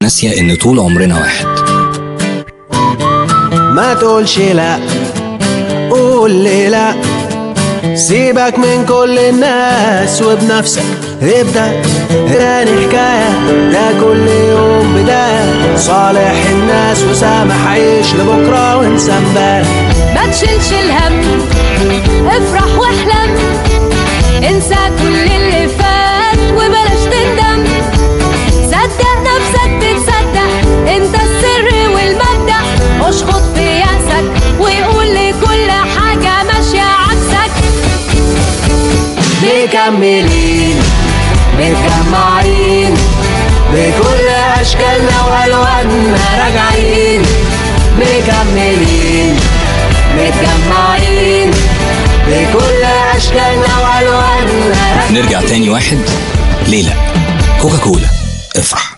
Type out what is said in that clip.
ناسية إن طول عمرنا واحد. ما تقولش لا، قول لي لا، سيبك من كل الناس وبنفسك ابدأ تاني حكاية. ده كل يوم بداية، صالح الناس وسامح، عيش لبكرة وانسى امبارح. ما تشيلش الهم، افرح واحلم، انسى كل اللي فات وبلاش تندم. صدق نفسك تتصدق، انت السر والمبدأ. اشخط في يأسك ويقول لكل حاجة ماشية عكسك. مكملين متجمعين بكل أشكالنا وألواننا، راجعين مكملين متجمعين بكل أشكالنا وألواننا. نرجع تاني واحد، ليه لأ؟ كوكاكولا، افرح.